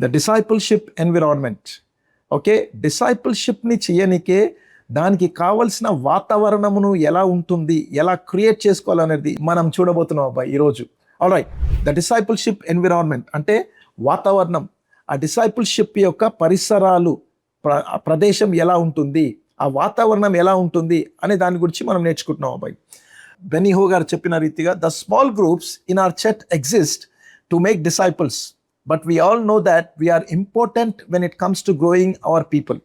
The discipleship environment. Okay, డిసైపుల్షిప్ని చేయనికే దానికి కావలసిన వాతావరణమును ఎలా ఉంటుంది, ఎలా క్రియేట్ చేసుకోవాలనేది మనం చూడబోతున్నాం అబ్బాయి ఈరోజు. ఆల్రైట్, ద డిసైపుల్షిప్ ఎన్విరాన్మెంట్ అంటే వాతావరణం, ఆ డిసైపుల్షిప్ యొక్క పరిసరాలు, ప్రదేశం ఎలా ఉంటుంది, ఆ వాతావరణం ఎలా ఉంటుంది అనే దాని గురించి మనం నేర్చుకుంటున్నాం అబ్బాయి. బెన్నీ హో గారు చెప్పిన రీతిగా the small groups in our church exist to make disciples, but we all know that we are important when it comes to growing our people.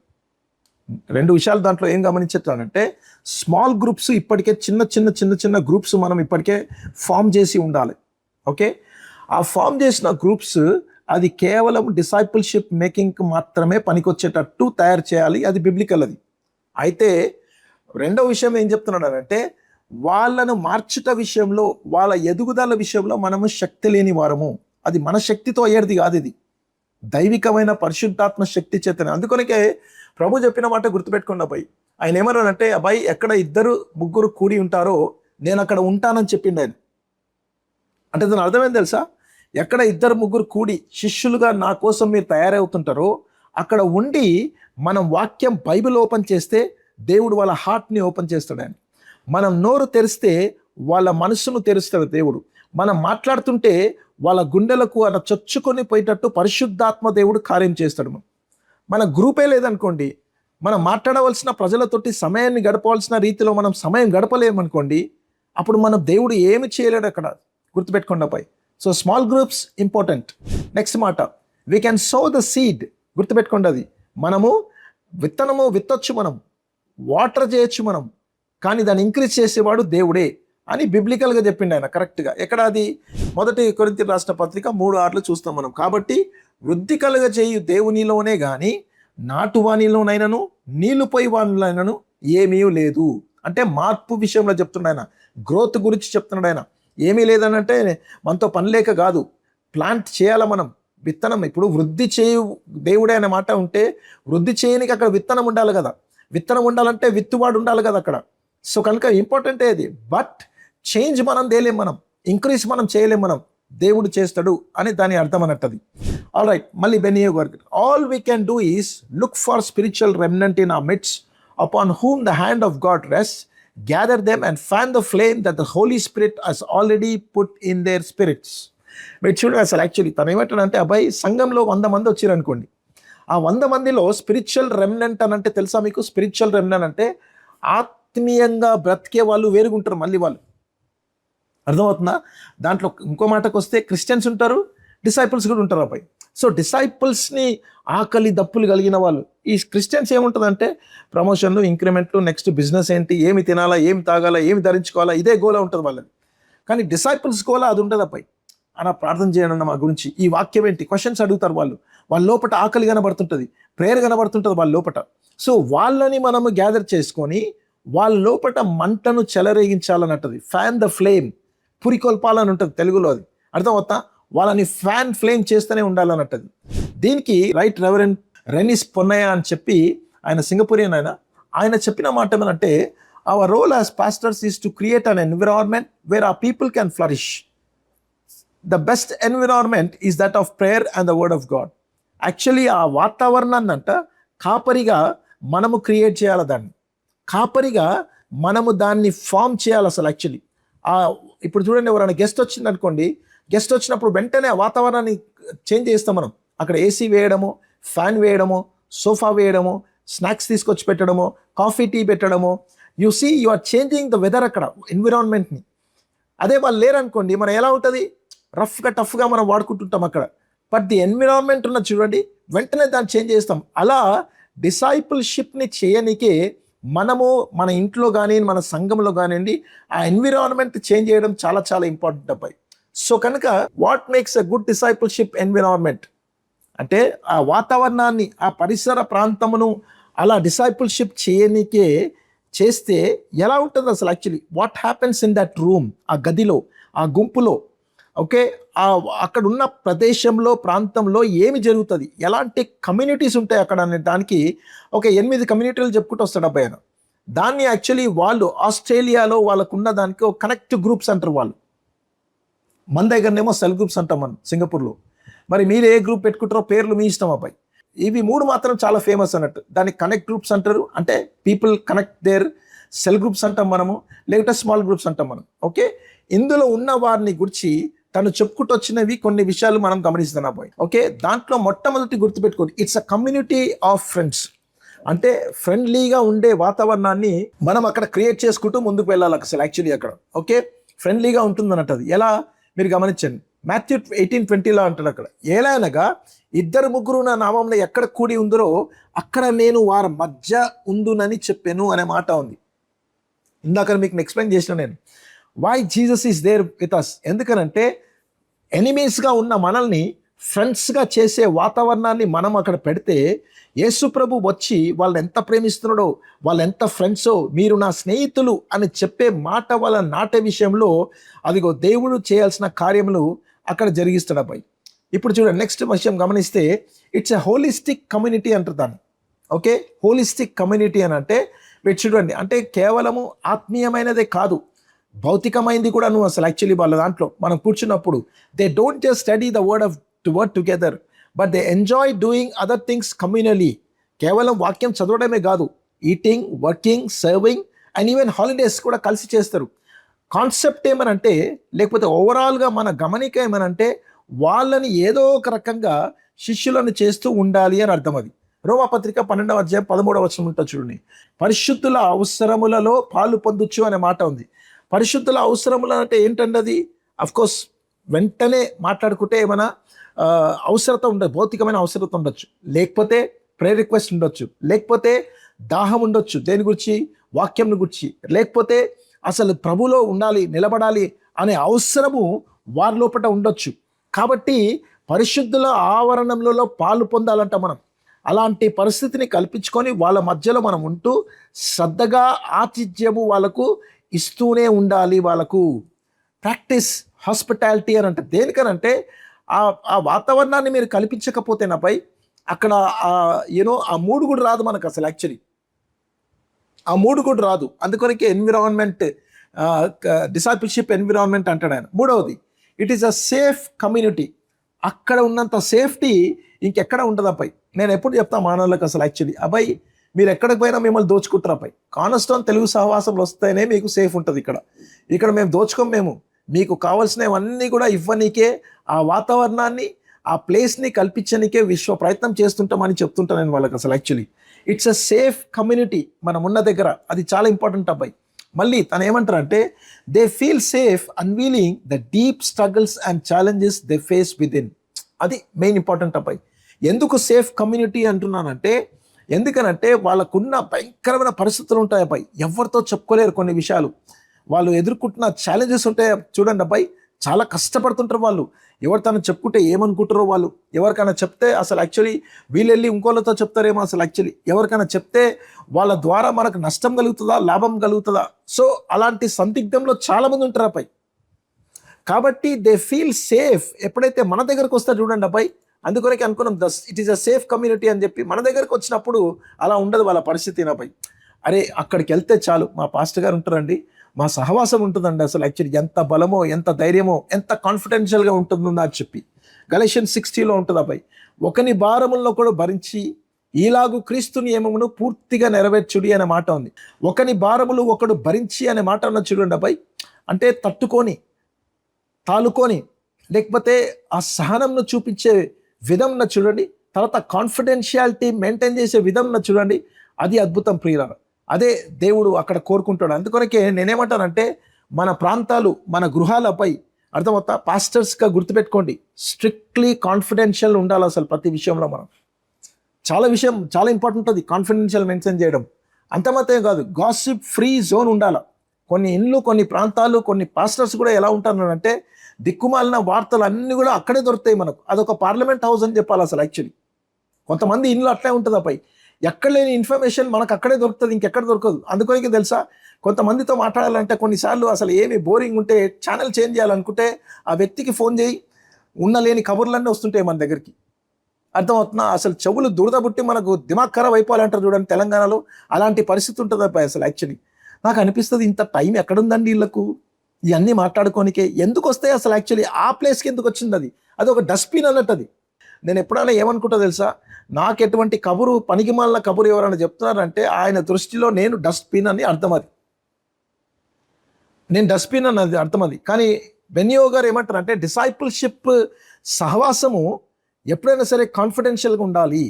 రెండు విషయాలు దాంట్లో ఏం గమనించానంటే, స్మాల్ గ్రూప్స్ ఇప్పటికే చిన్న గ్రూప్స్ మనం ఇప్పటికే ఫామ్ చేసి ఉండాలి. ఓకే, ఆ ఫామ్ చేసిన గ్రూప్స్ అది కేవలం డిసైపుల్షిప్ మేకింగ్కి మాత్రమే పనికొచ్చేటట్టు తయారు చేయాలి, అది బిబ్లికల్. అది అయితే రెండో విషయం ఏం చెప్తున్నాడంటే, వాళ్ళను మార్చుట విషయంలో, వాళ్ళ ఎదుగుదల విషయంలో మనము శక్తి లేని వారము. అది మన శక్తితో అయ్యేది కాదు, ఇది దైవికమైన పరిశుద్ధాత్మ శక్తి చేతనే. అందుకనికే ప్రభు చెప్పిన మాట గుర్తుపెట్టుకోండి అబ్బాయి. ఆయన ఏమన్నాడంటే, అబ్బాయి ఎక్కడ 2-3 కూడి ఉంటారో నేను అక్కడ ఉంటానని చెప్పిండు ఆయన. అంటే దాని అర్థమేం తెలుసా? ఎక్కడ 2-3 కూడి శిష్యులుగా నా కోసం మీరు తయారవుతుంటారో అక్కడ ఉండి మనం వాక్యం బైబిల్ ఓపెన్ చేస్తే దేవుడు వాళ్ళ హార్ట్ని ఓపెన్ చేస్తాడు ఆయన. మనం నోరు తెరిస్తే వాళ్ళ మనసును తెరుస్తాడు దేవుడు. మనం మాట్లాడుతుంటే వాళ్ళ గుండెలకు అలా చొచ్చుకొని పోయేటట్టు పరిశుద్ధాత్మ దేవుడు కార్యం చేస్తాడు. మన గ్రూపే లేదనుకోండి, మనం మాట్లాడవలసిన ప్రజలతోటి సమయాన్ని గడపవలసిన రీతిలో మనం సమయం గడపలేమనుకోండి, అప్పుడు మనం దేవుడు ఏమి చేయలేడు అక్కడ. గుర్తుపెట్టుకోండి అబ్బాయి. So small groups important. Next మాట, we can sow the seed. గుర్తుపెట్టుకోండి, అది మనము విత్తనము విత్తొచ్చు, మనం వాటర్ చేయొచ్చు మనం, కానీ దాన్ని ఇంక్రీజ్ చేసేవాడు దేవుడే అని బిబ్లికల్గా చెప్పిండు ఆయన కరెక్ట్గా. ఎక్కడ అది? 1 కొరింథీయులకు రాసిన పత్రిక 3:6 చూస్తాం మనం. కాబట్టి వృద్ధి కలుగ చేయు దేవునిలోనే కానీ నాటువానిలోనైనను నీళ్లు పోయి వానిలోనైనను ఏమీ లేదు. అంటే మార్పు విషయంలో చెప్తున్నాడు ఆయన, గ్రోత్ గురించి చెప్తున్నాడు ఆయన. ఏమీ లేదనంటే మనతో పని లేక కాదు, ప్లాంట్ చేయాల మనం. విత్తనం ఇప్పుడు వృద్ధి చేయు దేవుడే అనే మాట ఉంటే, వృద్ధి చేయనికి అక్కడ విత్తనం ఉండాలి కదా. విత్తనం ఉండాలంటే విత్తువాడు ఉండాలి కదా అక్కడ. సో కనుక ఇంపార్టెంటే అది. బట్ చేంజ్ మనం తేలేం, మనం ఇంక్రీజ్ మనం చేయలేం, మనం దేవుడు చేస్తాడు అని దాని అర్థం అన్నట్టది. ఆల్ రైట్, మళ్ళీ బెనియో గారు, all we can do is look for spiritual remnant in our midst upon whom the hand of God rest, gather them and fan the flame that the Holy Spirit has already put in their spirits. మీరు చూడండి అసలు actually తను ఏమంటాడంటే, అబ్బాయి సంఘంలో 100 మంది వచ్చారు అనుకోండి, ఆ 100 మందిలో స్పిరిచువల్ రెమినెంట్ అని అంటే తెలుసా మీకు? స్పిరిచువల్ రెమినెంట్ అంటే ఆత్మీయంగా బ్రతికే వాళ్ళు వేరుగుంటారు. మళ్ళీ వాళ్ళు అర్థమవుతుందా? దాంట్లో ఇంకో మాటకు వస్తే క్రిస్టియన్స్ ఉంటారు, డిసైపుల్స్ కూడా ఉంటారు అబ్బాయి. సో డిసైపుల్స్ని ఆకలి దప్పులు కలిగిన వాళ్ళు. ఈ క్రిస్టియన్స్ ఏముంటుందంటే ప్రమోషన్లు, ఇంక్రిమెంట్లు, నెక్స్ట్ బిజినెస్ ఏంటి, ఏమి తినాలా, ఏమి తాగాలా, ఏమి ధరించుకోవాలా, ఇదే గోలా ఉంటుంది వాళ్ళని. కానీ డిసైపుల్స్ గోలా అది ఉంటుంది అబ్బాయి. అలా ప్రార్థన చేయండి మా గురించి, ఈ వాక్యం ఏంటి, క్వశ్చన్స్ అడుగుతారు వాళ్ళు. వాళ్ళ లోపల ఆకలి కనబడుతుంటుంది, ప్రేయర్ కనబడుతుంటుంది వాళ్ళ లోపల. సో వాళ్ళని మనము గ్యాదర్ చేసుకొని వాళ్ళ లోపల మంటను చెలరేగించాలన్నట్టది. ఫ్యాన్ ద ఫ్లేమ్, పురికొల్పాలని ఉంటుంది తెలుగులో, అది అర్థమవుతా? వాళ్ళని ఫ్యాన్ ఫ్లేమ్ చేస్తూనే ఉండాలన్నట్టది. దీనికి రైట్ రెవరెండ్ రెనిస్ పొన్నయ్య అని చెప్పి ఆయన సింగపూరియన్ ఆయన చెప్పిన మాట ఏమంటే, our role as pastors is to create an environment where ఆ people can flourish. The best environment is that of prayer and the word of God. Actually ఆ వాతావరణాన్ని కాపరిగా మనము క్రియేట్ చేయాలి, దాన్ని కాపరిగా మనము దాన్ని ఫామ్ చేయాలి అసలు. యాక్చువల్లీ ఇప్పుడు చూడండి, ఎవరైనా గెస్ట్ వచ్చింది అనుకోండి, గెస్ట్ వచ్చినప్పుడు వెంటనే ఆ వాతావరణాన్ని చేంజ్ చేస్తాం మనం. అక్కడ ఏసీ వేయడము, ఫ్యాన్ వేయడము, సోఫా వేయడము, స్నాక్స్ తీసుకొచ్చి పెట్టడము, కాఫీ టీ పెట్టడము. You see you are changing the weather అక్కడ, ఎన్విరాన్మెంట్ని. అదే వాళ్ళు లేరనుకోండి, మనం ఎలా ఉంటుంది, రఫ్గా టఫ్గా మనం వాడుకుంటుంటాం అక్కడ. బట్ ది ఎన్విరాన్మెంట్ ఉన్న చూడండి, వెంటనే దాన్ని చేంజ్ చేస్తాం. అలా డిసైపుల్షిప్ని చేయనికే మనము మన ఇంట్లో కానీ మన సంఘంలో కానివ్వండి, ఆ ఎన్విరాన్మెంట్ చేంజ్ చేయడం చాలా చాలా ఇంపార్టెంట్ అబ్బాయి. సో కనుక what makes a good discipleship environment అంటే ఆ వాతావరణాన్ని, ఆ పరిసర ప్రాంతమును అలా డిసైపుల్షిప్ చేయనికే చేస్తే ఎలా ఉంటుంది అసలు? Actually what happens in that room, ఆ గదిలో, ఆ గుంపులో, ఓకే, అక్కడ ఉన్న ప్రదేశంలో, ప్రాంతంలో ఏమి జరుగుతుంది, ఎలాంటి కమ్యూనిటీస్ ఉంటాయి అక్కడ అనే దానికి ఒక 8 కమ్యూనిటీలు చెప్పుకుంటూ వస్తాడు అబ్బాయి. దాన్ని యాక్చువల్లీ వాళ్ళు ఆస్ట్రేలియాలో వాళ్ళకున్న దానికి ఒక కనెక్ట్ గ్రూప్స్ అంటారు వాళ్ళు. మన దగ్గరనేమో సెల్ గ్రూప్స్ అంటాం మనం సింగపూర్లో. మరి మీరు ఏ గ్రూప్ పెట్టుకుంటారో పేర్లు మీ ఇష్టం అబ్బాయి. ఇవి 3 మాత్రం చాలా ఫేమస్ అన్నట్టు. దాన్ని కనెక్ట్ గ్రూప్స్ అంటారు, అంటే people connect their cell groups అంటాం మనము, లేకపోతే స్మాల్ గ్రూప్స్ అంటాం మనం. ఓకే, ఇందులో ఉన్న వారిని గురించి తను చెప్పుకుంటూ వచ్చినవి కొన్ని విషయాలు మనం గమనిస్తున్నాం అబ్బాయి. ఓకే, దాంట్లో మొట్టమొదటి గుర్తుపెట్టుకోండి, it's a community of friends. అంటే ఫ్రెండ్లీగా ఉండే వాతావరణాన్ని మనం అక్కడ క్రియేట్ చేసుకుంటూ ముందుకు వెళ్ళాలి అసలు యాక్చువల్లీ అక్కడ. ఓకే, ఫ్రెండ్లీగా ఉంటుంది అన్నట్టు. అది ఎలా మీరు గమనించండి, మాథ్యూ 18:20 అంటాడు అక్కడ, ఎలా అనగా 2-3 నా నామంలో ఎక్కడ కూడి ఉందరో అక్కడ నేను వారి మధ్య ఉందునని చెప్పాను అనే మాట ఉంది. ఇందాక మీకు ఎక్స్ప్లెయిన్ చేసిన నేను why Jesus is there with us. ఎందుకనంటే ఎనిమీస్గా ఉన్న మనల్ని ఫ్రెండ్స్గా చేసే వాతావరణాన్ని మనం అక్కడ పెడితే యేసు ప్రభు వచ్చి వాళ్ళని ఎంత ప్రేమిస్తున్నాడో, వాళ్ళు ఎంత ఫ్రెండ్సో, మీరు నా స్నేహితులు అని చెప్పే మాట వాళ్ళ నాటే విషయంలో అదిగో దేవుడు చేయాల్సిన కార్యములు అక్కడ జరిగిస్తాడు అబ్బాయి. ఇప్పుడు చూడండి, నెక్స్ట్ విషయం గమనిస్తే ఇట్స్ ఎ హోలిస్టిక్ కమ్యూనిటీ అంటారు దాన్ని. ఓకే, హోలిస్టిక్ కమ్యూనిటీ అని అంటే మీరు చూడండి, అంటే కేవలము ఆత్మీయమైనదే కాదు, భౌతికమైనది కూడా నువ్వు అసలు యాక్చువల్లీ వాళ్ళ దాంట్లో మనం కూర్చున్నప్పుడు they don't just study the word together but they enjoy doing other things కమ్యూనలీ. కేవలం వాక్యం చదవడమే కాదు, eating, working, serving and even holidays కూడా కలిసి చేస్తారు. కాన్సెప్ట్ ఏమనంటే, లేకపోతే ఓవరాల్గా మన గమనిక ఏమనంటే వాళ్ళని ఏదో ఒక రకంగా శిష్యులను చేస్తూ ఉండాలి అని అర్థం. అది రోమాపత్రిక 12వ అధ్యాయం 13వ వచనం ఉంటుంది చూడండి, పరిశుద్ధుల అవసరములలో పాలు పొందొచ్చు అనే మాట ఉంది. పరిశుద్ధుల అవసరములు అంటే ఏంటండి? అది అఫ్కోర్స్ వెంటనే మాట్లాడుకుంటే ఏమైనా అవసరత ఉండదు, భౌతికమైన అవసరత ఉండొచ్చు, లేకపోతే ప్రేయర్ రిక్వెస్ట్ ఉండొచ్చు, లేకపోతే దాహం ఉండొచ్చు దేని గురించి, వాక్యం గురించి, లేకపోతే అసలు ప్రభులో ఉండాలి, నిలబడాలి అనే అవసరము వారి లోపల ఉండొచ్చు. కాబట్టి పరిశుద్ధుల ఆవరణంలో పాలు పొందాలంట మనం. అలాంటి పరిస్థితిని కల్పించుకొని వాళ్ళ మధ్యలో మనం ఉంటూ శ్రద్ధగా ఆతిథ్యము వాళ్ళకు ఇస్తూనే ఉండాలి. వాళ్ళకు ప్రాక్టీస్ హాస్పిటాలిటీ అని అంటే దేనికనంటే ఆ వాతావరణాన్ని మీరు కల్పించకపోతేనాపై అక్కడ ఆ మూడు కూడా రాదు మనకు అసలు యాక్చువల్లీ, ఆ మూడు కూడా రాదు. అందుకొరకే ఎన్విరాన్మెంట్, డిసైపుల్షిప్ ఎన్విరాన్మెంట్ అంటాడు ఆయన. మూడవది, it is a safe community. అక్కడ ఉన్నంత సేఫ్టీ ఇంకెక్కడ ఉండదు అబ్బాయి. నేను ఎప్పుడు చెప్తా మానవులకు అసలు యాక్చువల్లీ, అబ్బాయి మీరు ఎక్కడికి పోయినా మిమ్మల్ని దోచుకుంటారు అబ్బాయి. కార్నర్స్టోన్ తెలుగు సహవాసంలో వస్తేనే మీకు సేఫ్ ఉంటుంది. ఇక్కడ మేము దోచుకోం. మేము మీకు కావాల్సినవన్నీ కూడా ఇవ్వనీకే, ఆ వాతావరణాన్ని, ఆ ప్లేస్ని కల్పించనికే విశ్వ ప్రయత్నం చేస్తుంటామని చెప్తుంటాను నేను వాళ్ళకి అసలు actually. It's a safe community మనం ఉన్న దగ్గర, అది చాలా ఇంపార్టెంట్ అబ్బాయి. మళ్ళీ తను ఏమంటారంటే they feel safe unveiling the deep struggles and challenges they face with in. అది మెయిన్ ఇంపార్టెంట్ అబ్బాయి. ఎందుకు సేఫ్ కమ్యూనిటీ అంటున్నానంటే, ఎందుకనంటే వాళ్ళకున్న భయంకరమైన పరిస్థితులు ఉంటాయి అబ్బాయి, ఎవరితో చెప్పుకోలేరు కొన్ని విషయాలు. వాళ్ళు ఎదుర్కొంటున్న ఛాలెంజెస్ ఉంటాయి చూడండి అబ్బాయి, చాలా కష్టపడుతుంటారు వాళ్ళు. ఎవరితోనో చెప్పుకుంటే ఏమనుకుంటారో వాళ్ళు, ఎవరికైనా చెప్తే అసలు యాక్చువల్లీ వీళ్ళు వెళ్ళి ఇంకోళ్ళతో చెప్తారేమో అసలు యాక్చువల్లీ, ఎవరికైనా చెప్తే వాళ్ళ ద్వారా మనకు నష్టం కలుగుతుందా, లాభం కలుగుతుందా. సో అలాంటి సందిగ్ధంలో చాలామంది ఉంటారు అబ్బాయి. కాబట్టి దే ఫీల్ సేఫ్ ఎప్పుడైతే మన దగ్గరకు వస్తారు చూడండి అబ్బాయి. అందుకొరకే అనుకున్నాం it is a safe community అని చెప్పి. మన దగ్గరకు వచ్చినప్పుడు అలా ఉండదు వాళ్ళ పరిస్థితి అబ్బాయి. అరే అక్కడికి వెళ్తే చాలు, మా పాస్టర్ గారు ఉంటారండి, మా సహవాసం ఉంటుందండి, అసలు యాక్చువల్లీ ఎంత బలమో, ఎంత ధైర్యమో, ఎంత కాన్ఫిడెన్షియల్గా ఉంటుందో అని చెప్పి. గలేషియన్స్ 60 ఉంటుంది అబ్బాయి, ఒకని భారములను కూడా భరించి ఈలాగు క్రీస్తు నియమమును పూర్తిగా నెరవేర్చుడి అనే మాట ఉంది. ఒకని భారములు ఒకడు భరించి అనే మాట ఉన్న చూడండి అబ్బాయి. అంటే తట్టుకొని, తాలుకొని, లేకపోతే ఆ సహనంను చూపించే విధంను చూడండి, తర్వాత కాన్ఫిడెన్షియాలిటీ మెయింటైన్ చేసే విధంను చూడండి. అది అద్భుతం ప్రియులారా, అదే దేవుడు అక్కడ కోరుకుంటాడు. అందుకొరకే నేనేమంటానంటే మన ప్రాంతాలు, మన గృహాలపై అర్థమవుతా పాస్టర్స్గా గుర్తుపెట్టుకోండి, స్ట్రిక్ట్లీ కాన్ఫిడెన్షియల్ ఉండాలి అసలు ప్రతి విషయంలో. మనం చాలా ఇంపార్టెంట్ అది కాన్ఫిడెన్షియల్ మెన్షన్ చేయడం. అంత మాత్రమే కాదు, గాసిప్ ఫ్రీ జోన్ ఉండాలి. కొన్ని ఇండ్లు, కొన్ని ప్రాంతాలు, కొన్ని పాస్టర్స్ కూడా ఎలా ఉంటారంటే దిక్కుమాలిన వార్తలు అన్నీ కూడా అక్కడే దొరుకుతాయి మనకు. అదొక పార్లమెంట్ హౌస్ అని చెప్పాలి అసలు యాక్చువల్లీ. కొంతమంది ఇండ్లు అట్లే ఉంటుంది అబ్బాయి, ఎక్కడ లేని ఇన్ఫర్మేషన్ మనకు అక్కడే దొరుకుతుంది, ఇంకెక్కడ దొరకదు. అందుకోనికి తెలుసా, కొంతమందితో మాట్లాడాలంటే కొన్నిసార్లు అసలు ఏమి బోరింగ్ ఉంటే ఛానల్ చేంజ్ చేయాలనుకుంటే ఆ వ్యక్తికి ఫోన్ చేయి, ఉన్నలేని కబుర్లన్నీ వస్తుంటాయి మన దగ్గరికి. అర్థమవుతున్నా, అసలు చెవులు దురద పుట్టి మనకు దిమాగ్ ఖరాబ్ అయిపోవాలంటారు చూడండి తెలంగాణలో. అలాంటి పరిస్థితి ఉంటుంది అబ్బాయి అసలు యాక్చువల్లీ. నాకు అనిపిస్తుంది ఇంత టైం ఎక్కడుందండి వీళ్ళకు ఇవన్నీ మాట్లాడుకోనికే. ఎందుకు వస్తాయి అసలు యాక్చువల్లీ, ఆ ప్లేస్కి ఎందుకు వచ్చింది? అది ఒక డస్ట్బిన్ అన్నట్టు. అది నేను ఎప్పుడైనా ఏమనుకుంటా తెలుసా, నాకు ఎటువంటి కబురు పనికిమాలిన కబురు ఎవరైనా చెప్తున్నారంటే ఆయన దృష్టిలో నేను డస్ట్బిన్ అని అర్థం. అది నేను డస్ట్బిన్ అన్నది అర్థం. అది కానీ బెన్యో గారు ఏమంటారంటే డిసైపుల్షిప్ సహవాసము ఎప్పుడైనా సరే కాన్ఫిడెన్షియల్గా ఉండాలి,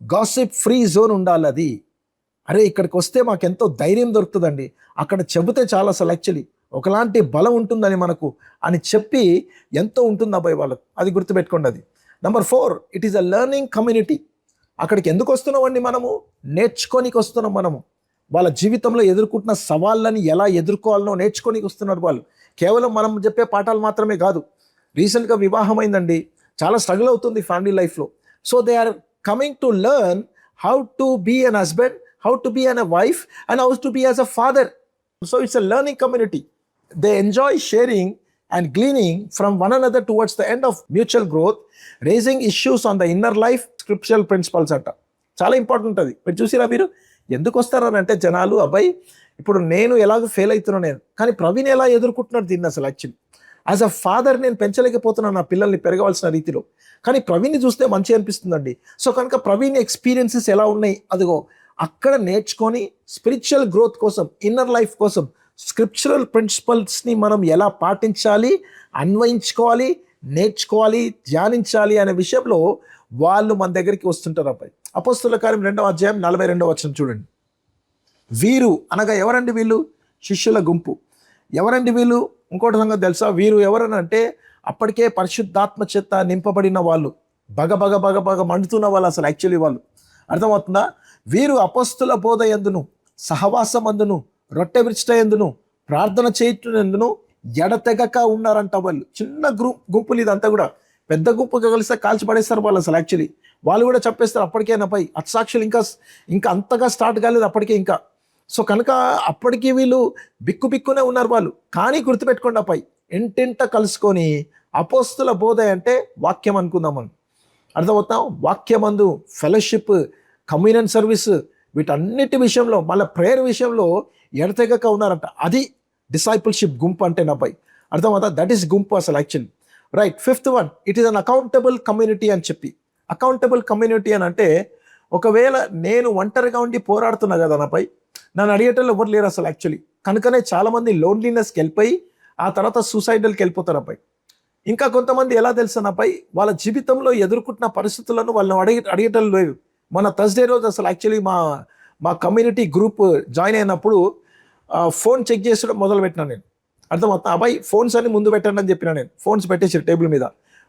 గాసిప్ ఫ్రీ జోన్ ఉండాలి. అది అరే ఇక్కడికి వస్తే మాకు ఎంతో ధైర్యం దొరుకుతుందండి, అక్కడ చెబితే చాలా అసలు యాక్చువల్లీ ఒకలాంటి బలం ఉంటుందని మనకు అని చెప్పి ఎంతో ఉంటుంది అబ్బాయి వాళ్ళకు. అది గుర్తుపెట్టుకోండి. అది number 4, it is a learning community. అక్కడికి ఎందుకు వస్తున్నామండి? మనము నేర్చుకోనికి వస్తున్నాం. మనము వాళ్ళ జీవితంలో ఎదుర్కొంటున్న సవాళ్ళని ఎలా ఎదుర్కోవాలనో నేర్చుకోనికి వస్తున్నారు వాళ్ళు. కేవలం మనం చెప్పే పాఠాలు మాత్రమే కాదు. రీసెంట్గా వివాహం అయిందండి, చాలా స్ట్రగుల్ అవుతుంది ఫ్యామిలీ లైఫ్లో. So they are coming to learn how to be an husband, how to be a wife, and how to be as a father. So it's a learning community. They enjoy sharing and gleaning from one another towards the end of mutual growth, raising issues on the inner life, scriptural principles అంట. చాలా important అది. మీరు చూసిరా మీరు ఎందుకు వస్తారంటే జనాలు, అబ్బాయి ఇప్పుడు నేను ఎలాగో ఫెయిల్ అవుతున్నాను నేను, కానీ ప్రవీణ్ ఎలా ఎదుర్కొంటున్నాడు దీన్ని అసలు యాక్చువల్లీ. యాజ్ అ ఫాదర్ నేను పెంచలేకపోతున్నాను నా పిల్లల్ని పెరగవలసిన రీతిలో, కానీ ప్రవీణ్ని చూస్తే మంచిగా అనిపిస్తుందండి. సో కనుక ప్రవీణ్ ఎక్స్పీరియన్సెస్ ఎలా ఉన్నాయి అదిగో అక్కడ నేర్చుకొని స్పిరిచువల్ గ్రోత్ కోసం, ఇన్నర్ లైఫ్ కోసం స్క్రిప్చురల్ ప్రిన్సిపల్స్ని మనం ఎలా పాటించాలి, అన్వయించుకోవాలి, నేర్చుకోవాలి, ధ్యానించాలి అనే విషయంలో వాళ్ళు మన దగ్గరికి వస్తుంటారు. అబ్బాయి అపోస్తలుల కార్యం 2వ అధ్యాయం 42వ వచనం చూడండి. వీరు అనగా ఎవరండి? వీళ్ళు శిష్యుల గుంపు. ఎవరండి వీళ్ళు? ఇంకోటి సంగతి తెలుసా? వీరు ఎవరనంటే అప్పటికే పరిశుద్ధాత్మ చేత నింపబడిన వాళ్ళు, బగ బగ బగ బగ మండుతున్న వాళ్ళు అసలు యాక్చువల్లీ వాళ్ళు. అర్థమవుతుందా? వీరు అపొస్తలుల బోధ యందును, సహవాసమందును, రొట్టె విరుచుట యందును, ప్రార్థన చేయుటయందును ఎడతెగక ఉన్నారంట. వాళ్ళు చిన్న గుంపులు, ఇదంతా కూడా పెద్ద గుంపుగా కలిస్తే కాల్చి పడేస్తారు వాళ్ళు అసలు యాక్చువల్లీ. వాళ్ళు కూడా చెప్పేస్తారు అప్పటికేనాపై అత్సాక్షులు ఇంకా అంతగా స్టార్ట్ కాలేదు అప్పటికే ఇంకా. సో కనుక అప్పటికి వీళ్ళు బిక్కునే ఉన్నారు వాళ్ళు. కానీ గుర్తుపెట్టుకోండి అబ్బాయి, ఇంటింట కలుసుకొని అపోస్తలుల బోధ అంటే వాక్యం అనుకుందాం మనం. అర్థమవుతాం? వాక్యమందు ఫెలోషిప్, కమ్యూనియన్ సర్వీస్, వీటన్నిటి విషయంలో మళ్ళీ ప్రేయర్ విషయంలో ఎడతెగక ఉన్నారంట. అది డిసైపుల్షిప్ గుంపు అంటే నాపై. అర్థమవుతా? దట్ ఈస్ గుంపు అసలు actually. Right. 5th one, it is an accountable community అని చెప్పి. అకౌంటబుల్ కమ్యూనిటీ అని అంటే ఒకవేళ నేను ఒంటరిగా ఉండి పోరాడుతున్నా కదా నాపై, నన్ను అడిగేటోళ్ళు ఎవరు లేరు అసలు యాక్చువల్లీ. కనుకనే చాలామంది లోన్లీనెస్కి వెళ్ళిపోయి ఆ తర్వాత సూసైడల్కి వెళ్ళిపోతారు అబ్బాయి. ఇంకా కొంతమంది ఎలా తెలుసా నాపై, వాళ్ళ జీవితంలో ఎదుర్కొంటున్న పరిస్థితులను వాళ్ళని అడిగేటోళ్ళు లేరు. మన థర్స్డే రోజు అసలు యాక్చువల్లీ మా కమ్యూనిటీ గ్రూప్ జాయిన్ అయినప్పుడు ఫోన్ చెక్ చేసడం మొదలుపెట్టినాను నేను. అర్థమవుతా? అబ్బాయి ఫోన్స్ అన్ని ముందు పెట్టండి అని చెప్పినా నేను. ఫోన్స్ పెట్టేసి టేబుల్ మీద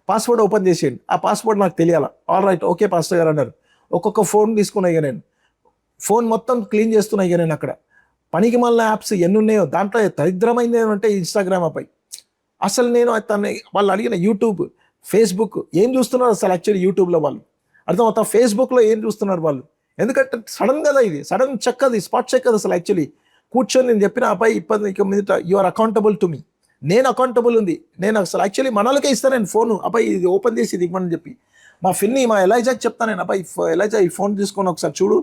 పాస్వర్డ్ ఓపెన్ చేసేయండి, ఆ పాస్వర్డ్ నాకు తెలియాలా. ఆల్ రైట్, ఓకే పాస్టర్ గారు అన్నారు. ఒక్కొక్క ఫోన్ తీసుకున్నా ఇక నేను ఫోన్ మొత్తం క్లీన్ చేస్తున్నా ఇక నేను. అక్కడ పనికి మళ్ళీ యాప్స్ ఎన్ని ఉన్నాయో దాంట్లో దరిద్రమైంది ఏమంటే ఇన్స్టాగ్రామ్ అబ్బాయి. అసలు నేను వాళ్ళు అడిగిన యూట్యూబ్, ఫేస్బుక్ ఏం చూస్తున్నారు అసలు యాక్చువల్లీ యూట్యూబ్లో వాళ్ళు. అర్థమవుతా? ఫేస్బుక్లో ఏం చూస్తున్నారు వాళ్ళు. ఎందుకంటే సడన్ కదా, ఇది సడన్ చెక్, అది స్పాట్ చెక్ కదా అసలు యాక్చువల్లీ. కూర్చొని నేను చెప్పిన అబ్బాయి ఇక మీద you are accountable to me, నేను అకౌంటబుల్ ఉంది. నేను అసలు యాక్చువల్లీ మనలకే ఇస్తాను నేను ఫోను, అబ్బాయి ఇది ఓపెన్ చేసి ఇది ఇవ్వమని చెప్పి. మా ఎలైజాకి చెప్తాను నేను, అబ్బాయి ఎలైజా ఈ ఫోన్ తీసుకొని ఒకసారి చూడు,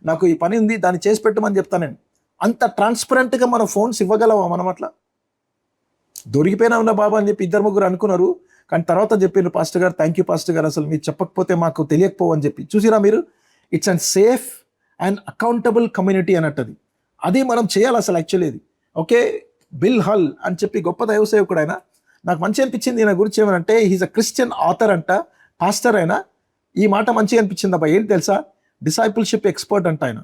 నాకు ఈ పని ఉంది దాన్ని చేసి పెట్టమని చెప్తాను నేను. అంత ట్రాన్స్పరెంట్గా మన ఫోన్స్ ఇవ్వగలవా మనం? అట్లా దొరికిపోయినా ఉన్నా బాబా అని చెప్పి 2-3 అనుకున్నారు. కానీ తర్వాత చెప్పారు పాస్టర్ గారు, థ్యాంక్ యూ పాస్టర్ గారు, అసలు మీరు చెప్పకపోతే మాకు తెలియకపోవని చెప్పి. చూసిరా మీరు, it's and safe and accountable community అన్నట్టు. అది మనం చేయాలి అసలు యాక్చువల్లీ. ఇది ఓకే. బిల్ హల్ అని చెప్పి గొప్ప దైవ సేవకుడు ఆయన, నాకు మంచి అనిపించింది ఈయన గురించి. ఏమనంటే హీస్ అ క్రిస్టియన్ ఆథర్ అంట, పాస్టర్ అయినా. ఈ మాట మంచిగా అనిపించింది అబ్బా. ఏంటి తెలుసా? డిసైపుల్షిప్ ఎక్స్పర్ట్ అంట ఆయన.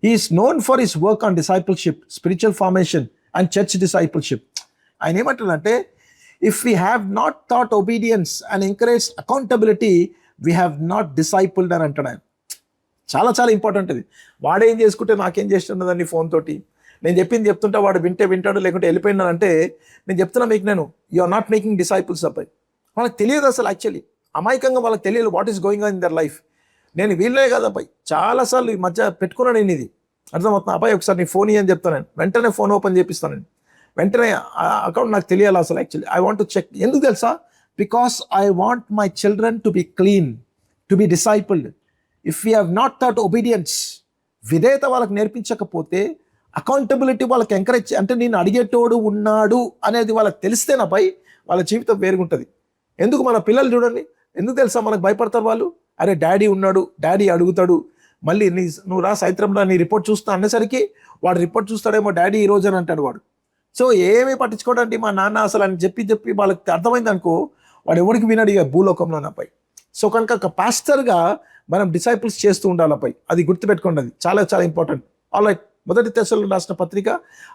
Is known for his work on discipleship, spiritual formation and church discipleship. ఆయన ఏమంటారంటే, if we have not taught obedience and encourage accountability, we have not discipled అని అంటాడు ఆయన. చాలా చాలా ఇంపార్టెంట్ ఇది. వాడేం చేసుకుంటే నాకేం చేస్తున్నదండి ఫోన్ తోటి. నేను చెప్తుంటే వాడు వింటాడు, లేకుంటే వెళ్ళిపోయినానంటే నేను చెప్తున్నా మీకు, నేను you are not making disciples అబ్బాయి. వాళ్ళకి తెలియదు అసలు యాక్చువల్లీ, అమాయకంగా వాళ్ళకి తెలియదు what is going on in their life. నేను వీళ్ళే కదా అబ్బాయి, చాలాసార్లు ఈ మధ్య పెట్టుకున్నాను నేను ఇది. అర్థమవుతున్నా? అబ్బాయి ఒకసారి నీ ఫోన్ ఇయ్యని చెప్తాను నేను, వెంటనే ఫోన్ ఓపెన్ చేపిస్తాను నేను, వెంటనే అకౌంట్ నాకు తెలియాలి అసలు actually. I want to check. ఎందుకు తెలుసా? Because I want my children to be clean, to be discipled. If you have not taught obedience, విధేయత వాళ్ళకి నేర్పించకపోతే, అకౌంటబిలిటీ వాళ్ళకి ఎంకరేజ్, అంటే నేను అడిగేటోడు ఉన్నాడు అనేది వాళ్ళకి తెలిస్తేనాపై వాళ్ళ జీవితం వేరుగుంటుంది. ఎందుకు మన పిల్లలు చూడండి, ఎందుకు తెలుసా మనకు భయపడతారు వాళ్ళు? అరే డాడీ ఉన్నాడు, డాడీ అడుగుతాడు, మళ్ళీ నువ్వు రా సాయంత్రంలో నీ రిపోర్ట్ చూస్తా అనేసరికి వాడు రిపోర్ట్ చూస్తాడేమో డాడీ ఈ రోజు అని అంటాడు వాడు. సో ఏమీ పట్టించుకోవడానికి మా నాన్న అసలు అని చెప్పి వాళ్ళకి అర్థమైంది అనుకో, వాడు ఎవరికి వినడు ఇక భూలోకంలో నాపై. సో కనుక ఒక పాస్టర్గా మనం డిసైపుల్స్ చేస్తూ ఉండాలి అపై. అది గుర్తుపెట్టుకోండి, అది చాలా చాలా ఇంపార్టెంట్. ఆల్రైట్, మొదటి తెస్సలోనికీయులకు రాసిన పత్రిక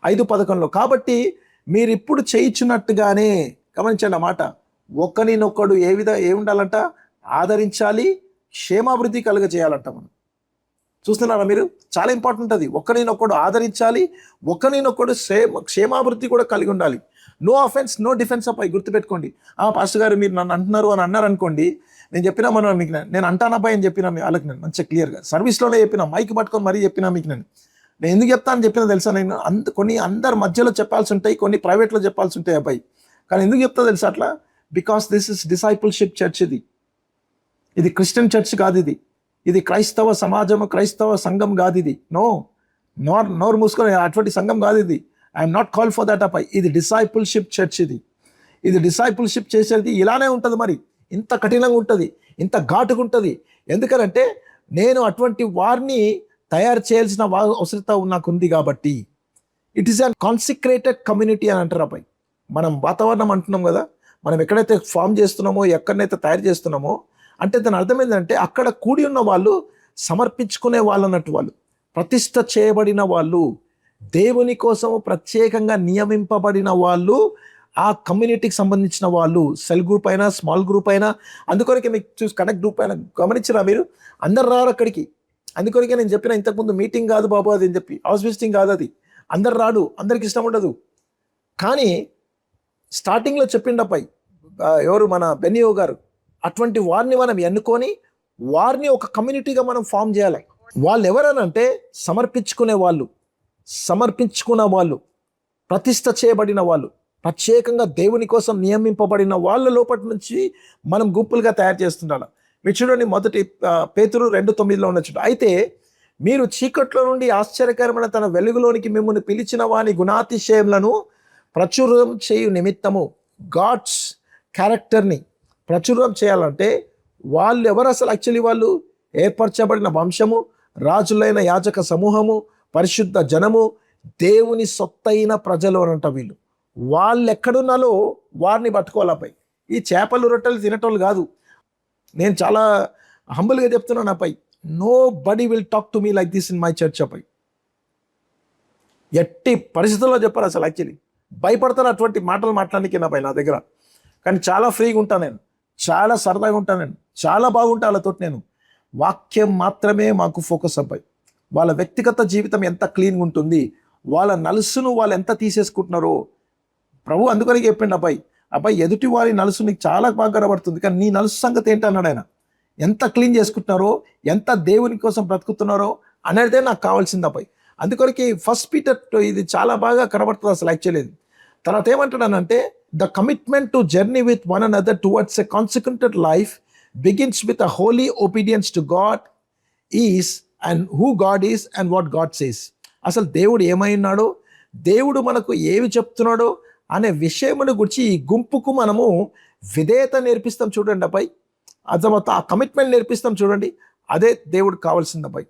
5:11. కాబట్టి మీరు ఇప్పుడు చేయించున్నట్టుగానే, గమనించండి ఆ మాట, ఒకరినొకడు ఏ ఉండాలంట? ఆదరించాలి, క్షేమాభివృద్ధి కలుగ చేయాలంట. మనం చూస్తున్నారా మీరు? చాలా ఇంపార్టెంట్ అది. ఒకరినొకడు ఆదరించాలి, ఒకరినొకడు క్షేమాభివృద్ధి కూడా కలిగి ఉండాలి. నో అఫెన్స్ నో డిఫెన్స్ అబ్బాయి, గుర్తుపెట్టుకోండి. పాస్టర్ గారు మీరు నన్ను అంటున్నారు అని అన్నారు అనుకోండి, నేను చెప్పినా మీకు నేను అంటానబ్బాయి అని చెప్పినా వాళ్ళకి నేను మంచిగా క్లియర్గా సర్వీస్లోనే చెప్పినా, మైక్ పట్టుకొని మరీ చెప్పినా మీకు నేను ఎందుకు చెప్తాను చెప్పినా తెలుసా? నేను కొన్ని అందరి మధ్యలో చెప్పాల్సి ఉంటాయి, కొన్ని ప్రైవేట్లో చెప్పాల్సి ఉంటాయి అబ్బాయి. కానీ ఎందుకు చెప్తా తెలుసా అట్లా? Because this is discipleship church. ఇది క్రిస్టియన్ చర్చ్ కాదు, ఇది క్రైస్తవ సమాజము, క్రైస్తవ సంఘం కాదు ఇది. నోరు మూసుకొని అటువంటి సంఘం కాదు ఇది. I'm not call for that అబ్బాయి. ఇది డిసైపుల్షిప్ చర్చ్. ఇది డిసైపుల్షిప్ చేసేది ఇలానే ఉంటుంది. మరి ఇంత కఠినంగా ఉంటుంది, ఇంత ఘాటుగా ఉంటుంది. ఎందుకనంటే నేను అటువంటి వారిని తయారు చేయాల్సిన అవసరత నాకు ఉంది కాబట్టి. It is an consecrated community అని అంటారు అబ్బాయి. మనం వాతావరణం అంటున్నాం కదా, మనం ఎక్కడైతే ఫామ్ చేస్తున్నామో, ఎక్కడనైతే తయారు చేస్తున్నామో, అంటే దాని అర్థం ఏంటంటే అక్కడ కూడి ఉన్న వాళ్ళు సమర్పించుకునే వాళ్ళు అన్నట్టు, వాళ్ళు ప్రతిష్ఠ చేయబడిన వాళ్ళు, దేవుని కోసము ప్రత్యేకంగా నియమింపబడిన వాళ్ళు, ఆ కమ్యూనిటీకి సంబంధించిన వాళ్ళు. సెల్ గ్రూప్ అయినా, స్మాల్ గ్రూప్ అయినా, అందుకొరకే మీకు చూసి కనెక్ట్ గ్రూప్ అయినా గమనించరా మీరు? అందరు రారు అక్కడికి. అందుకొరకే నేను చెప్పిన ఇంతకుముందు, మీటింగ్ కాదు బాబు అది అని చెప్పి, హౌస్ విజిటింగ్ కాదు అది. అందరు రాడు, అందరికి ఇష్టం ఉండదు. కానీ స్టార్టింగ్లో చెప్పిండపై ఎవరు, మన బెనియో గారు, అటువంటి వారిని మనం ఎన్నుకొని వారిని ఒక కమ్యూనిటీగా మనం ఫామ్ చేయాలి. వాళ్ళు ఎవరనంటే సమర్పించుకునే వాళ్ళు, సమర్పించుకున్న వాళ్ళు, ప్రతిష్ఠ చేయబడిన వాళ్ళు, ప్రత్యేకంగా దేవుని కోసం నియమింపబడిన వాళ్ళ లోపటి నుంచి మనం గుంపులుగా తయారు చేస్తుండాలి. మీరు చూడండి, మొదటి పేతురు 2:9 ఉన్న చూడండి. అయితే మీరు చీకట్లో నుండి ఆశ్చర్యకరమైన తన వెలుగులోనికి మిమ్మల్ని పిలిచిన వాని గుణాతిశయములను ప్రచురం చేయు నిమిత్తము, గాడ్స్ క్యారెక్టర్ని ప్రచురం చేయాలంటే వాళ్ళు ఎవరు అసలు? యాక్చువల్లీ వాళ్ళు ఏర్పరచబడిన వంశము, రాజులైన యాజక సమూహము, పరిశుద్ధ జనము, దేవుని సొత్తైన ప్రజలు అనంట. వాళ్ళు ఎక్కడున్నాలో వారిని పట్టుకోవాలపై. ఈ చేపలు రొట్టెలు తినటోళ్ళు కాదు. నేను చాలా హంబుల్గా చెప్తున్నాను అపై, nobody will talk to me like this in my church అపై. ఎట్టి పరిస్థితుల్లో చెప్పారు అసలు. యాక్చువల్లీ భయపడతారు అటువంటి మాటలు మాట్లాడడానికి నాపై నా దగ్గర. కానీ చాలా ఫ్రీగా ఉంటాను నేను, చాలా సరదాగా ఉంటాను నేను, చాలా బాగుంటా వాళ్ళతో. నేను వాక్యం మాత్రమే మాకు ఫోకస్ అబ్బాయి. వాళ్ళ వ్యక్తిగత జీవితం ఎంత క్లీన్గా ఉంటుంది, వాళ్ళ నలుసును వాళ్ళు ఎంత తీసేసుకుంటున్నారో ప్రభు అందుకని చెప్పిండు అబ్బాయి ఎదుటి వారి నలుసు నీకు చాలా బాగా కనబడుతుంది, కానీ నీ నలుసు సంగతి ఏంటి అన్నాడు ఆయన. ఎంత క్లీన్ చేసుకుంటున్నారో, ఎంత దేవుని కోసం బ్రతుకుతున్నారో అనేదే నాకు కావాల్సింది అబ్బాయి. అందుకొరికి ఫస్ట్ పీటర్ ఇది చాలా బాగా కనబడుతుంది అసలు. యాక్చువల్లీ తర్వాత ఏమంటాడనంటే, the commitment to journey with one another towards a consequential life begins with a holy obedience to God is and who God is and what God says. అసలు దేవుడు ఏమై ఉన్నాడో, దేవుడు మనకు ఏమి చెప్తున్నాడో అనే విషయమును గురించి ఈ గుంపుకు మనము విధేయత నేర్పిస్తాం చూడండి అబ్బాయి. అర్థమవుతా? ఆ కమిట్మెంట్ నేర్పిస్తాం చూడండి, అదే దేవుడు కావాల్సింది అబ్బాయి.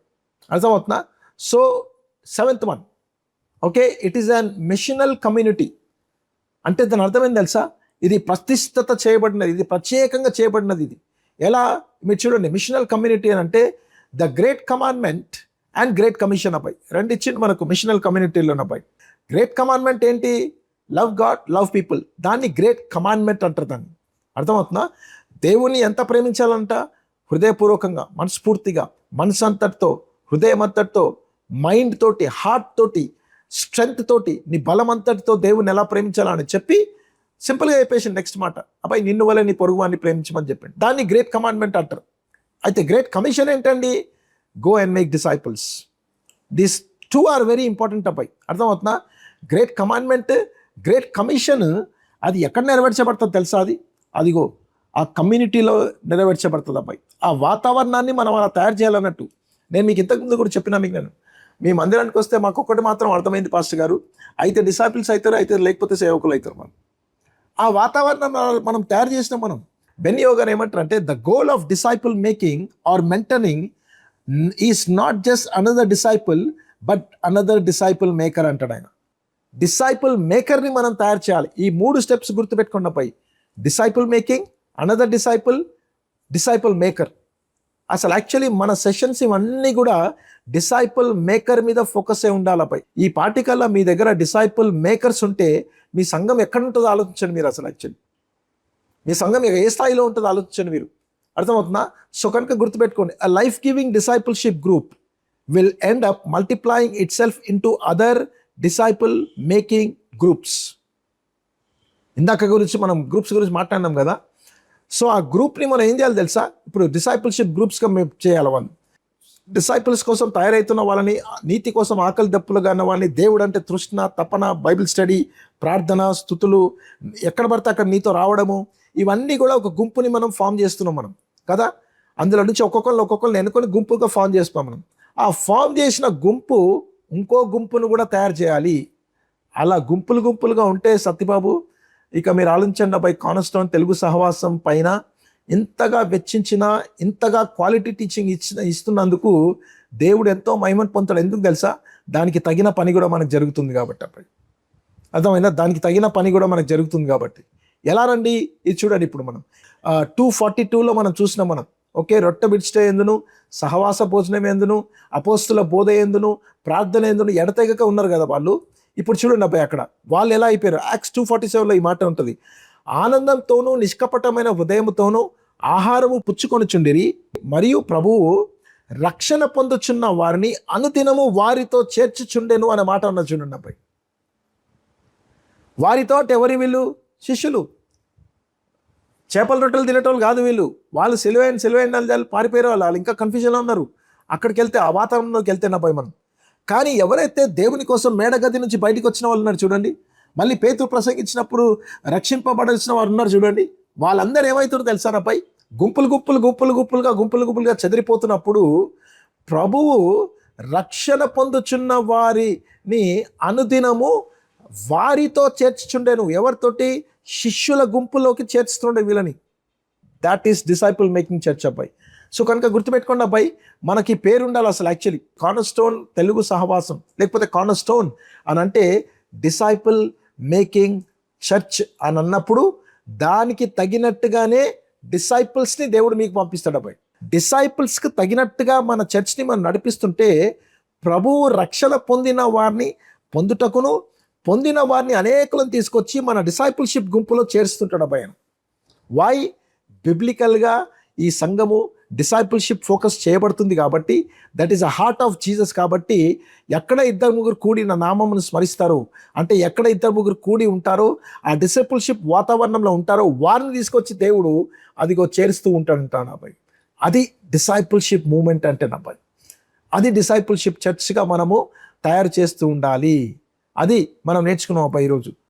అర్థమవుతున్నా? So 7th one, okay, it is an missional community. అంటే దాని అర్థమైంది తెలుసా? ఇది ప్రతిష్ఠత చేయబడినది, ఇది ప్రత్యేకంగా చేయబడినది. ఇది ఎలా మీరు చూడండి, మిషనల్ కమ్యూనిటీ అని అంటే the great commandment and great commission అబ్బాయి రెండు ఇచ్చింది మనకు మిషనల్ కమ్యూనిటీలో అబ్బాయి. గ్రేట్ కమాండ్మెంట్ ఏంటి? Love God, love people. దాన్ని గ్రేట్ కమాండ్మెంట్ అంటారు. దాన్ని అర్థమవుతుందా? దేవుని ఎంత ప్రేమించాలంట? హృదయపూర్వకంగా, మనస్ఫూర్తిగా, మనసంతటితో, హృదయం అంతటితో, మైండ్ తోటి, హార్ట్ తోటి, స్ట్రెంగ్త్ తోటి, నీ బలం అంతటితో దేవుని ఎలా ప్రేమించాలని చెప్పి సింపుల్గా చెప్పేసి నెక్స్ట్ మాట అబ్బాయి, నిన్ను వల్ల నీ పొరుగు వాడిని ప్రేమించమని చెప్పండి. దాన్ని గ్రేట్ కమాండ్మెంట్ అంటారు. అయితే గ్రేట్ కమిషన్ ఏంటండి? Go and make disciples. These 2 are very important అబ్బాయి. అర్థమవుతుందా? గ్రేట్ కమాండ్మెంట్, గ్రేట్ కమిషన్ అది ఎక్కడ నెరవేర్చబడుతుంది తెలుసా? అదిగో ఆ కమ్యూనిటీలో నెరవేర్చబడుతుంది అబ్బాయి. ఆ వాతావరణాన్ని మనం అలా తయారు చేయాలన్నట్టు. నేను మీకు ఇంతకుముందు కూడా చెప్పినా మీకు, నేను మీ మందిరానికి వస్తే మాకు ఒక్కటి మాత్రం అర్థమైంది పాస్టర్ గారు, అయితే డిసైపుల్స్ అవుతారు, అయితే లేకపోతే సేవకులు అవుతారు. మనం ఆ వాతావరణం మనం తయారు చేసినాం. మనం బెన్ యోగన్ ఏమంటారంటే the goal of disciple making or mentoring is not just another disciple but another disciple maker అంటాడు ఆయన. డిసైపుల్ మేకర్ని మనం తయారు చేయాలి. ఈ 3 స్టెప్స్ గుర్తుపెట్టుకున్న పై disciple making, another disciple maker. అసలు యాక్చువల్లీ మన సెషన్స్ ఇవన్నీ కూడా డిసైపుల్ మేకర్ మీద ఫోకస్ అయి ఉండాలపై. ఈ పార్టికల్లా మీ దగ్గర డిసైపుల్ మేకర్స్ ఉంటే మీ సంఘం ఎక్కడ ఉంటుందో ఆలోచించండి మీరు. అసలు యాక్చువల్లీ మీ సంఘం ఏ స్థాయిలో ఉంటుందో ఆలోచించండి మీరు. అర్థమవుతుందా? సో కనుక గుర్తుపెట్టుకోండి, a life giving discipleship group will end up multiplying itself into other disciple making groups. ఇందాక గురించి మనం గ్రూప్స్ గురించి మాట్లాడినాం కదా. సో ఆ గ్రూప్ని మనం ఏం చేయాలి తెలుసా? ఇప్పుడు డిసైపుల్షిప్ గ్రూప్స్గా మేము చేయాలి. వాళ్ళు డిసైపుల్స్ కోసం తయారవుతున్న వాళ్ళని, నీతి కోసం ఆకలి దప్పులుగా ఉన్న వాళ్ళని, దేవుడు అంటే తృష్ణ, తపన, బైబిల్ స్టడీ, ప్రార్థన, స్థుతులు, ఎక్కడ పడితే అక్కడ నీతో రావడము, ఇవన్నీ కూడా ఒక గుంపుని మనం ఫామ్ చేస్తున్నాం మనం కదా. అందులో నుంచి ఒక్కొక్కరిని ఎన్నుకొని గుంపుగా ఫామ్ చేస్తున్నాం మనం. ఆ ఫామ్ చేసిన గుంపు ఇంకో గుంపును కూడా తయారు చేయాలి. అలా గుంపులుగా ఉంటే సత్యబాబు ఇక మీరు ఆలోచించండి అబ్బాయి, కార్నర్స్టోన్ తెలుగు సహవాసం పైన ఇంతగా వెచ్చించిన, ఇంతగా క్వాలిటీ టీచింగ్ ఇస్తున్నందుకు దేవుడు ఎంతో మహిమను పొందుతాడు. ఎందుకు తెలుసా? దానికి తగిన పని కూడా మనకు జరుగుతుంది కాబట్టి అబ్బాయి. అర్థమైందా? దానికి తగిన పని కూడా మనకు జరుగుతుంది కాబట్టి. ఎలా రండి ఇది చూడండి. ఇప్పుడు మనం 242లో మనం చూసినాం మనం. ఓకే, రొట్టె విడిచిట ఎందును, సహవాస భోజనం ఎందును, అపోస్తుల బోధ ఎందును, ప్రార్థన ఎందును ఎడతెగక ఉన్నారు కదా వాళ్ళు. ఇప్పుడు చూడండి అబ్బాయి, అక్కడ వాళ్ళు ఎలా అయిపోయారు. యాక్ట్స్ 2:47లో ఈ మాట ఉంటుంది. ఆనందంతోనూ నిష్కపటమైన హృదయముతోనూ ఆహారము పుచ్చుకొనుచుండిరి, మరియు ప్రభువు రక్షణ పొందుచున్న వారిని అనుదినము వారితో చేర్చుచుండెను అనే మాట ఉన్నది చూడండి అబ్బాయి. వారితో ఎవరి వీళ్ళు? శిష్యులు. చేపల రొట్టెలు తినేటోళ్ళు కాదు వీళ్ళు. వాళ్ళు సిలువైన పారిపోయారు. వాళ్ళు ఇంకా కన్ఫ్యూజన్లో ఉన్నారు. అక్కడికి వెళ్తే ఆ వాతావరణంలోకి వెళ్తే నా భయం మనం. కానీ ఎవరైతే దేవుని కోసం మేడగది నుంచి బయటకు వచ్చిన వాళ్ళు ఉన్నారు చూడండి, మళ్ళీ పేతురు ప్రసంగించినప్పుడు రక్షింపబడాల్సిన వారు ఉన్నారు చూడండి, వాళ్ళందరూ ఏమవుతారో తెలుసా నాపై? గుంపులుగా చెదిరిపోతున్నప్పుడు ప్రభువు రక్షణ పొందుచున్న వారిని అనుదినము వారితో చేర్చుచుండేను. ఎవరితోటి? శిష్యుల గుంపులోకి చేర్చుతుండే వీళ్ళని. That is disciple making church అబ్బాయి. సో కనుక గుర్తుపెట్టుకోండి అబ్బాయి, మనకి పేరు ఉండాలి అసలు యాక్చువల్లీ. కార్నర్స్టోన్ తెలుగు సహవాసం, లేకపోతే కార్నర్స్టోన్ అని అంటే డిసైపుల్ మేకింగ్ చర్చ్ అని అన్నప్పుడు దానికి తగినట్టుగానే డిసైపుల్స్ని దేవుడు మీకు పంపిస్తాడు అబ్బాయి. డిసైపుల్స్కి తగినట్టుగా మన చర్చ్ని మనం నడిపిస్తుంటే ప్రభువు రక్షణ పొందిన వారిని పొందుటకును, పొందిన వారిని అనేకులను తీసుకొచ్చి మన డిసైపుల్షిప్ గుంపులో చేరుస్తుంటాడు అబ్బాయి. వై? బిబ్లికల్గా ఈ సంఘము డిసైపుల్షిప్ ఫోకస్ చేయబడుతుంది కాబట్టి, that is a heart of Jesus. కాబట్టి ఎక్కడ 2-3 కూడి నా నామమును స్మరిస్తారు అంటే, ఎక్కడ 2-3 కూడి ఉంటారో, ఆ డిసైపుల్షిప్ వాతావరణంలో ఉంటారో వారిని తీసుకొచ్చి దేవుడు అదిగో చేరుస్తూ ఉంటాడంటాను అబ్బాయి. అది డిసైపుల్షిప్ మూమెంట్ అంటే అబ్బాయి. అది డిసైపుల్షిప్ చర్చ్గా మనము తయారు చేస్తూ ఉండాలి. అది మనం నేర్చుకున్నాం అబ్బాయి ఈరోజు.